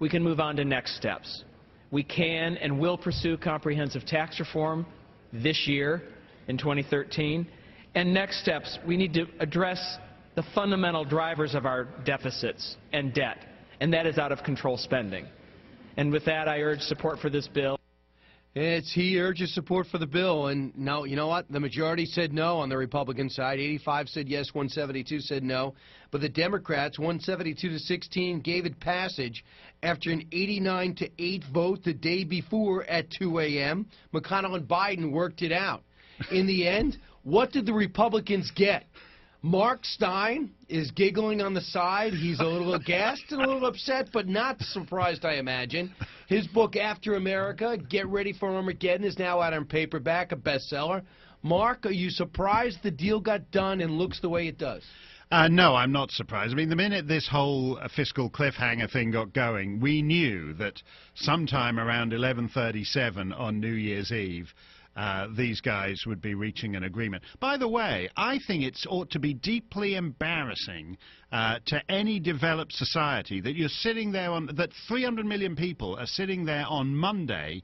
we can move on to next steps. We can and will pursue comprehensive tax reform this year in 2013. And next steps, we need to address the fundamental drivers of our deficits and debt, and that is out-of-control spending. And with that, I urge support for this bill. He urges support for the bill, and now, you know what? The majority said no on the Republican side. 85 said yes, 172 said no. But the Democrats, 172 to 16, gave it passage after an 89 to 8 vote the day before at 2 a.m. McConnell and Biden worked it out. In the end, what did the Republicans get? Mark Steyn is giggling on the side. He's a little aghast and a little upset, but not surprised, I imagine. His book, After America, Get Ready for Armageddon, is now out on paperback, a bestseller. Mark, are you surprised the deal got done and looks the way it does? No, I'm not surprised. I mean, the minute this whole fiscal cliffhanger thing got going, we knew that sometime around 11:37 on New Year's Eve, these guys would be reaching an agreement. By the way, I think it ought to be deeply embarrassing to any developed society that you're sitting there on, that 300 million people are sitting there on Monday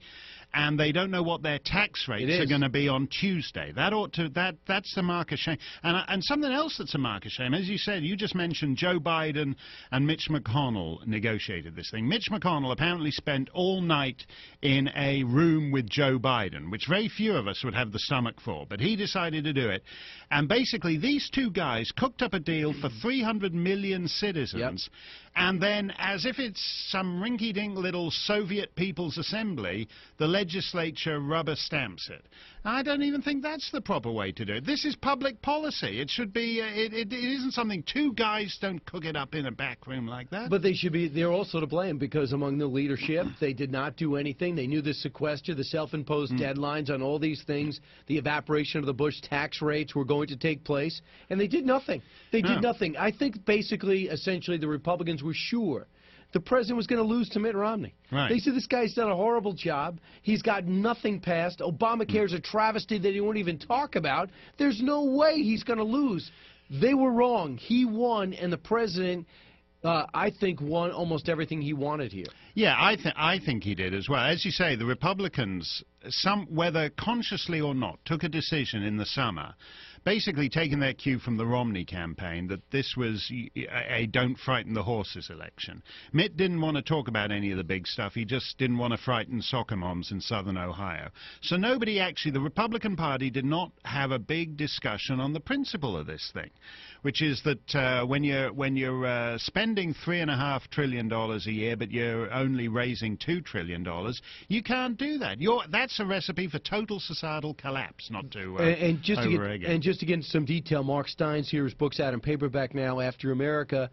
and they don't know what their tax rates are going to be on Tuesday. That ought to, that's the mark of shame. And something else that's a mark of shame, as you said, you just mentioned Joe Biden and Mitch McConnell negotiated this thing. Mitch McConnell apparently spent all night in a room with Joe Biden, which very few of us would have the stomach for, but he decided to do it. And basically, these two guys cooked up a deal for 300 million citizens, and then, as if it's some rinky-dink little Soviet People's Assembly, the legislature rubber stamps it. I don't even think that's the proper way to do it. This is public policy. It should be, it isn't something, two guys don't cook it up in a back room like that. But they're also to blame, because among the leadership, they did not do anything. They knew the sequester, the self-imposed deadlines on all these things, the evaporation of the Bush tax rates were going to take place, and they did nothing. They did nothing. I think basically, essentially, the Republicans were sure the president was going to lose to Mitt Romney. Right. They said this guy's done a horrible job. He's got nothing passed. Obamacare's a travesty that he won't even talk about. There's no way he's going to lose. They were wrong. He won, and the president, I think, won almost everything he wanted here. Yeah, I think he did as well. As you say, the Republicans, whether consciously or not, took a decision in the summer, basically taking their cue from the Romney campaign, that this was a don't frighten the horses election. Mitt didn't want to talk about any of the big stuff. He just didn't want to frighten soccer moms in southern Ohio. So nobody actually, the Republican Party did not have a big discussion on the principle of this thing, which is that when you're spending $3.5 trillion a year, but you're only raising $2 trillion, you can't do that. That's a recipe for total societal collapse, not to just to get into some detail, Mark Steyn's here. His book's out in paperback now, After America.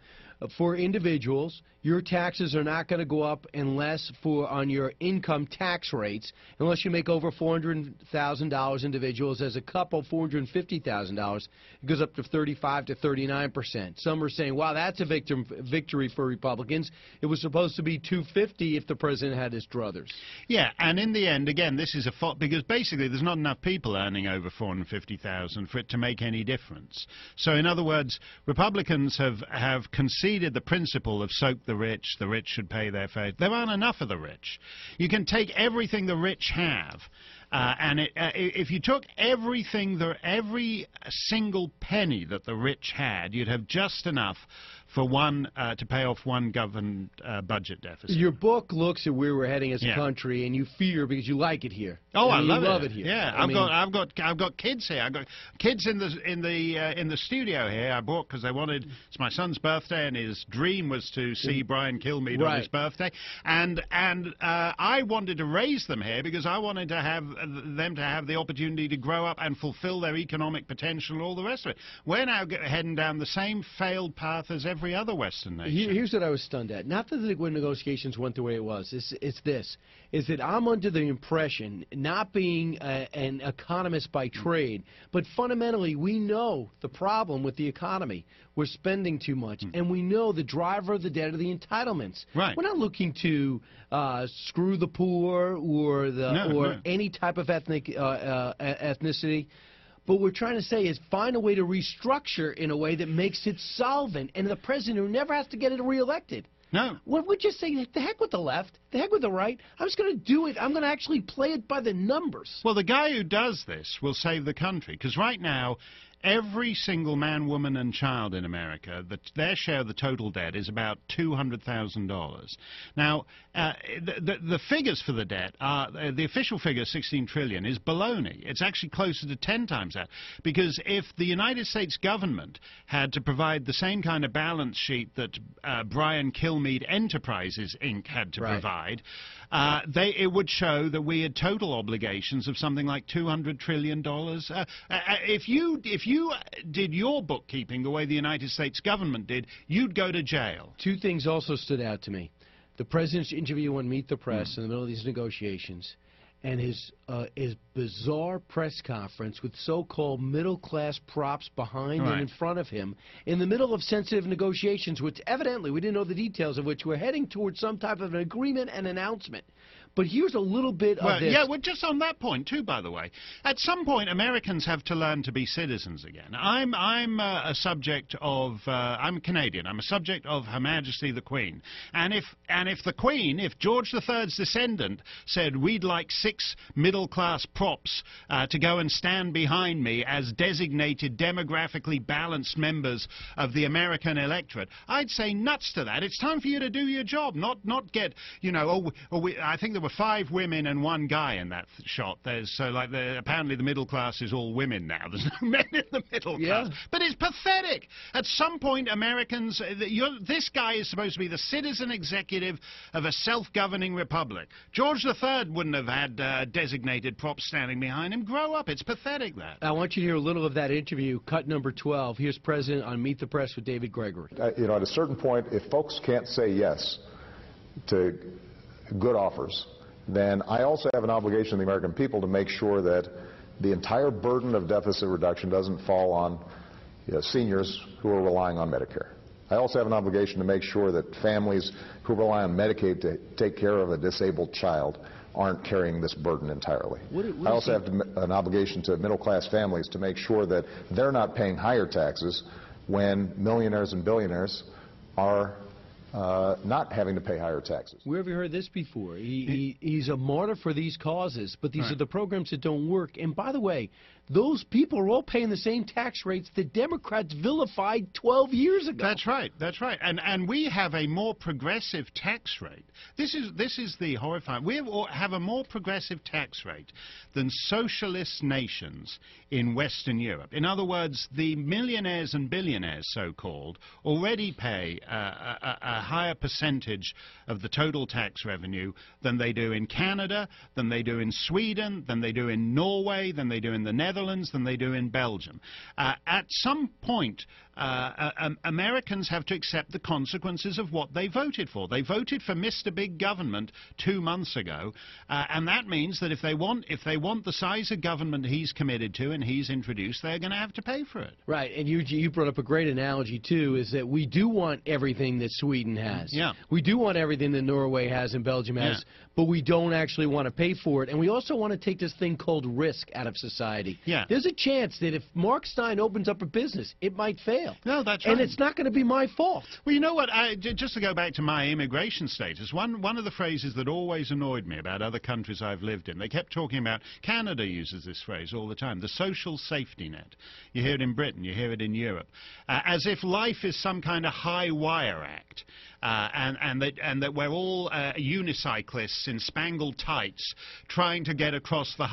For individuals, your taxes are not going to go up unless on your income tax rates, unless you make over $400,000 individuals. As a couple, $450,000, it goes up to 35 to 39%. Some are saying, wow, that's a victory for Republicans. It was supposed to be $250 if the president had his druthers. Yeah, and in the end, again, this is a fault, because basically there's not enough people earning over $450,000 for it to make any difference. So in other words, Republicans have conceded the principle of soak the rich should pay their fair. There aren't enough of the rich. You can take everything the rich have, and if you took every single penny that the rich had, you'd have just enough for to pay off one government budget deficit. Your book looks at where we're heading as a country, and you fear because you like it here. Oh, I love it here. Yeah, I've got kids here. I've got kids in the studio here. I brought because it's my son's birthday, and his dream was to see Brian Kilmeade on his birthday, and I wanted to raise them here because I wanted to have them to have the opportunity to grow up and fulfill their economic potential and all the rest of it. We're now heading down the same failed path as every other Western nation. Here's what I was stunned at. Not that the negotiations went the way it was. It's this. Is that I'm under the impression, not being an economist by trade, but fundamentally we know the problem with the economy. We're spending too much, and we know the driver of the debt are the entitlements. Right. We're not looking to screw the poor or any type of ethnicity. But what we're trying to say is find a way to restructure in a way that makes it solvent, and the president who never has to get reelected. No. What would you say? The heck with the left, the heck with the right. I'm just going to do it. I'm going to actually play it by the numbers. Well, the guy who does this will save the country, because right now, every single man, woman, and child in America, their share of the total debt is about $200,000. Now, the figures for the debt are, the official figure, 16 trillion, is baloney. It's actually closer to 10 times that, because if the United States government had to provide the same kind of balance sheet that Brian Kilmeade Enterprises, Inc. had to provide, it would show that we had total obligations of something like $200 trillion. If you did your bookkeeping the way the United States government did, you'd go to jail. Two things also stood out to me. The president's interview on Meet the Press in the middle of these negotiations, and his bizarre press conference with so-called middle-class props behind and in front of him in the middle of sensitive negotiations, which evidently, we didn't know the details of which, we're heading towards some type of an agreement and announcement. But here's a little bit of this. Yeah, well, just on that point, too, by the way. At some point, Americans have to learn to be citizens again. I'm a subject of, I'm Canadian. I'm a subject of Her Majesty the Queen. And if the Queen, if George III's descendant said, we'd like 6 middle-class props to go and stand behind me as designated demographically balanced members of the American electorate, I'd say nuts to that. It's time for you to do your job, not get, you know, I think there were 5 women and 1 guy in that shot. Apparently the middle class is all women now. There's no men in the middle class. But it's pathetic. At some point, Americans, this guy is supposed to be the citizen executive of a self-governing republic. George III wouldn't have had designated props standing behind him. Grow up. It's pathetic, that. I want you to hear a little of that interview, cut number 12. Here's President on Meet the Press with David Gregory. You know, at a certain point, if folks can't say yes to good offers, then I also have an obligation to the American people to make sure that the entire burden of deficit reduction doesn't fall on seniors who are relying on Medicare. I also have an obligation to make sure that families who rely on Medicaid to take care of a disabled child aren't carrying this burden entirely. I also have an obligation to middle-class families to make sure that they're not paying higher taxes when millionaires and billionaires are not having to pay higher taxes. Where have you heard this before? He's a martyr for these causes, but these are the programs that don't work. And by the way, those people are all paying the same tax rates the Democrats vilified 12 years ago. That's right. That's right. And we have a more progressive tax rate. This is the horrifying. We have a more progressive tax rate than socialist nations in Western Europe. In other words, the millionaires and billionaires, so-called, already pay a higher percentage of the total tax revenue than they do in Canada, than they do in Sweden, than they do in Norway, than they do in the Netherlands, than they do in Belgium. At some point, Americans have to accept the consequences of what they voted for. They voted for Mr. Big Government 2 months ago, and that means that if they want the size of government he's committed to and he's introduced, they're going to have to pay for it. Right, and you brought up a great analogy, too, is that we do want everything that Sweden has. Yeah. We do want everything that Norway has and Belgium has, but we don't actually want to pay for it. And we also want to take this thing called risk out of society. Yeah. There's a chance that if Mark Steyn opens up a business, it might fail. No, that's right. And it's not going to be my fault. Well, you know what? Just to go back to my immigration status, one of the phrases that always annoyed me about other countries I've lived in, they kept talking about, Canada uses this phrase all the time, the social safety net. You hear it in Britain, you hear it in Europe, as if life is some kind of high wire act. And that we're all unicyclists in spangled tights trying to get across the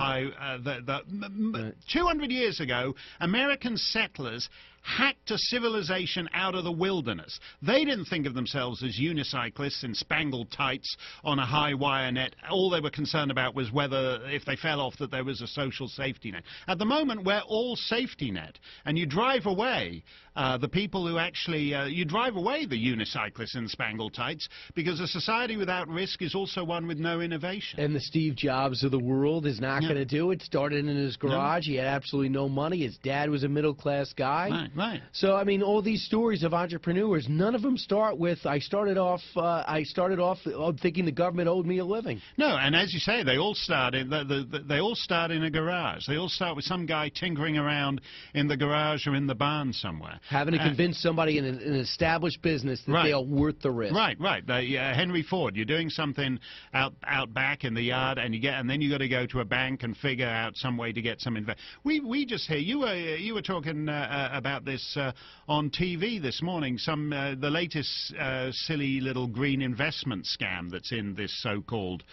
200 years ago, American settlers hacked a civilization out of the wilderness. They didn't think of themselves as unicyclists in spangled tights on a high wire net. All they were concerned about was whether, if they fell off, that there was a social safety net. At the moment, we're all safety net. And you drive away the people who actually, you drive away the unicyclists in spangled tights, because a society without risk is also one with no innovation. And the Steve Jobs of the world is not going to do it. Started in his garage. He had absolutely no money. His dad was a middle-class guy. Right. right. So, I mean, all these stories of entrepreneurs, none of them start with, I started off thinking the government owed me a living. No, and as you say, they all start in they all start in a garage. They all start with some guy tinkering around in the garage or in the barn somewhere. Having to convince somebody in an established business that they are worth the risk. Right. Henry Ford, you're doing something out back in the yard, and then you got to go to a bank and figure out some way to get some investment. We just hear you were talking about this on TV this morning. The latest silly little green investment scam that's in this so-called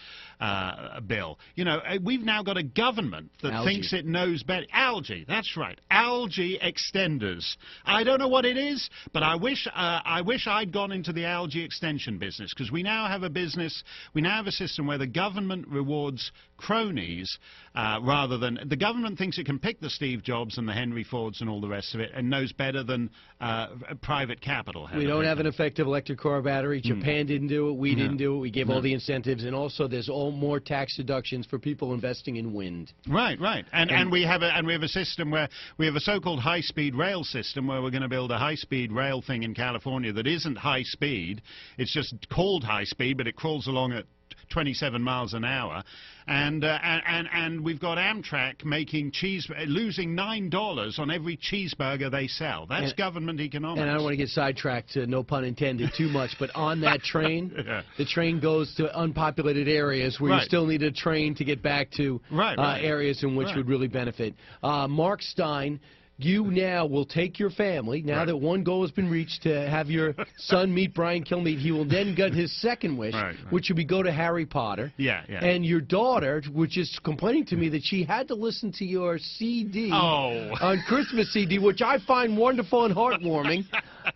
bill. You know, we've now got a government that thinks it knows better. Algae, that's right. Algae extenders. I don't know what it is, but I wish I'd gone into the algae extension business, because we now have a business, we now have a system where the government rewards cronies rather than the government thinks it can pick the Steve Jobs and the Henry Fords and all the rest of it, and knows better than private capital. We don't have an effective electric car battery. Japan didn't do it. We didn't do it. We gave all the incentives, and also there's all more tax deductions for people investing in wind. Right. And we have a system where we have a so-called high-speed rail system where we're going to build a high-speed rail thing in California that isn't high speed. It's just called high speed, but it crawls along at 27 miles an hour, and we've got Amtrak losing $9 on every cheeseburger they sell. That's government economics. And I don't want to get sidetracked, no pun intended, too much, but on that train, the train goes to unpopulated areas where you still need a train to get back to areas in which would really benefit. Mark Steyn, you now will take your family, now that one goal has been reached, to have your son meet Brian Kilmeade. He will then get his second wish, which would be go to Harry Potter. And your daughter, which is complaining to me that she had to listen to your CD on Christmas CD, which I find wonderful and heartwarming.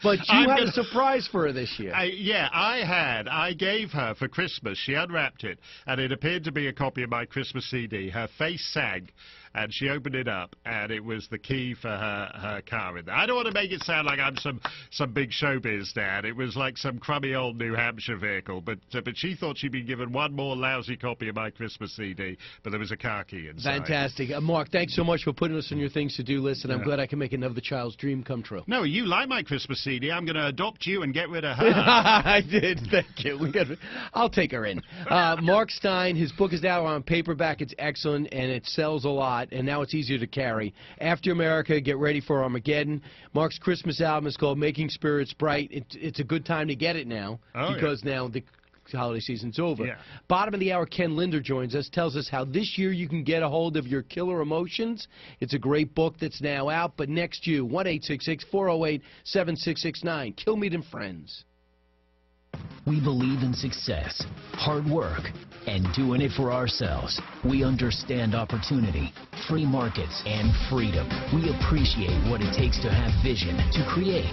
But you had a surprise for her this year. I gave her for Christmas. She unwrapped it, and it appeared to be a copy of my Christmas CD. Her face sagged, and she opened it up, and it was the key for her car in there. I don't want to make it sound like I'm some big showbiz dad. It was like some crummy old New Hampshire vehicle, but she thought she'd been given one more lousy copy of my Christmas CD, but there was a car key inside. Fantastic. Mark, thanks so much for putting us on your things to do list, and I'm glad I can make another child's dream come true. No, you like my Christmas CD. I'm going to adopt you and get rid of her. I did. Thank you. I'll take her in. Mark Steyn, his book is now on paperback. It's excellent, and it sells a lot, and now it's easier to carry. After America, get ready for Armageddon. Mark's Christmas album is called Making Spirits Bright. It's a good time to get it now, because now the holiday season's over. Bottom of the hour, Ken Linder joins us, tells us how this year you can get a hold of your killer emotions. It's a great book that's now out, but next you, 1-866-408-7669. Kilmeade and Friends. We believe in success, hard work, and doing it for ourselves. We understand opportunity, free markets, and freedom. We appreciate what it takes to have vision, to create,